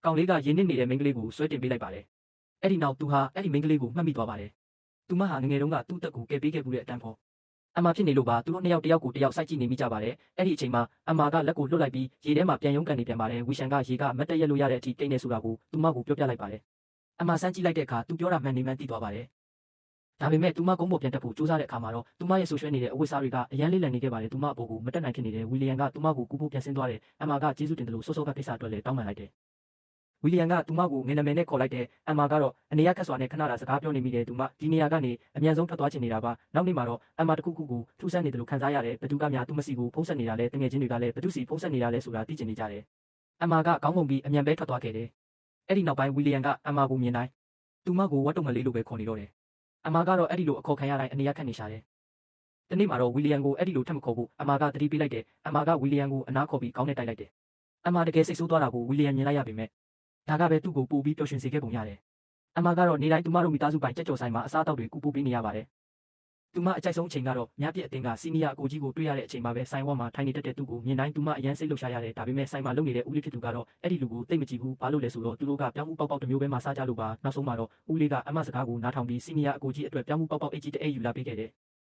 ကောင်လေးကရင်းနှစ်နေတဲ့မိန်းကလေးကိုဆွဲတင်ပေးလိုက်ပါတယ်။အဲ့ဒီနောက်သူဟာအဲ့ဒီမိန်းကလေးကိုမှတ်မိသွားပါတယ်။သူမဟာငငယ်တုန်းကသူ့အသက်ကိုကယ်ပေးခဲ့မှုတဲ့အတန်းဖော်အမဖြစ်နေလို့ပါသူတို့နှစ်ယောက်တယောက်ကိုတယောက်စိုက်ကြည့်နေမိကြပါတယ်။အဲ့ဒီအချိန်မှာအမကလက်ကိုလွတ်လိုက်ပြီးရေထဲမှာပြန်ရုံးကန်နေပြန်ပါတယ်။ဝီရှန်ကရေကမတ်တက်ရက်လို့ရတဲ့အထိတိတ်နေဆိုတာကိုသူမကိုပြောပြလိုက်ပါတယ်။အမစမ်းကြည့်လိုက်တဲ့အခါသူပြောတာမှန်နေမှန်းသိသွားပါတယ်။ဒါပေမဲ့သူမကုန်းပေါ်ပြန်တက်ဖို့ကြိုးစားတဲ့အခါမှာတော့သူမရဲ့ဆူရွှဲနေတဲ့အဝတ်အစားတွေကအရန်လေးလံနေခဲ့ပါတယ်။သူမအပေါ်ကိုမတက်နိုင်ဖြစ်နေတဲ့ဝီလီယံကသူမကိုကူဖို့ပြန်ဆင်းသွားတယ်။အမကကျေးဇူးတင်တယ်လို့စောစောကကိစ္စအတွက်လည်းတောင်းပန်လိုက်တယ်။ဝီလီယံကသူမကိုငယ်နာမည်နဲ့ခေါ်လိုက်တဲ့အမကတော့အနေရခက်စွာနဲ့ခဏတာစကားပြောနေမိတယ်သူမဒီနေရာကနေအမြန်ဆုံးထွက်သွားချင်နေတာပါနောက်နေ့မှာတော့အမတခုခုကိုထူးဆန်းနေတယ်လို့ခံစားရတယ်ဘသူကများသူမစီကိုဖုံးဆက်နေတာလဲတငယ်ချင်းတွေကလည်းဘသူစီဖုံးဆက်နေတာလဲဆိုတာသိချင်နေကြတယ်အမကကောင်းပုံပြီးအမြန်ပဲထွက်သွားခဲ့တယ်အဲ့ဒီနောက်ပိုင်းဝီလီယံကအမကိုမြင်တိုင်းသူမကိုဝတ်တုံမလေးလိုပဲခေါ်နေတော့တယ်အမကတော့အဲ့ဒီလိုအခေါ်ခံရတိုင်းအနေရခက်နေရှာတယ်တနေ့မှာတော့ဝီလီယံကိုအဲ့ဒီလိုထပ်မခေါ်ဘူးအမကတတိပေးလိုက်တယ်အမကဝီလီယံကိုအနားခေါ်ပြီးခေါင်းနဲ့တိုက်လိုက်တယ်အမတကယ်စိတ်ဆိုးသွားတာကိုဝီလီယံမြင်လိုက်ရပေမဲ့ဒါကပဲသူ့ကိုပို့ပြီးပျော်ရွှင်စေခဲ့ပုံရတယ်။အမကတော့နေတိုင်းသူမတို့မိသားစုပိုင်ကြက်ကြော်ဆိုင်မှာအစားအသောက်တွေကူပို့ပေးနေရပါတယ်။သူမအကြိုက်ဆုံးအချိန်ကတော့ညပြည့်အတင်းကစီနီယာအကိုကြီးကိုတွေ့ရတဲ့အချိန်မှာပဲဆိုင်ဝတ်မှာထိုင်နေတတ်တဲ့သူ့ကိုမြင်တိုင်းသူမအရန်စိတ်လှုပ်ရှားရတယ်။ဒါပေမဲ့ဆိုင်မှာလုပ်နေတဲ့ဦးလေးဖြစ်သူကတော့အဲ့ဒီလူကိုတိတ်မကြည့်ဘူး။ဘာလို့လဲဆိုတော့သူတို့ကပြောင်းမှုပေါက်ပေါက်တစ်မျိုးပဲမစားကြလို့ပါ။နောက်ဆုံးမှာတော့ဦးလေးကအမစကားကိုနားထောင်ပြီးစီနီယာအကိုကြီးအတွက်ပြောင်းမှုပေါက်ပေါက်အိတ်ကြီးတအိတ်ယူလာပေးခဲ့တယ်။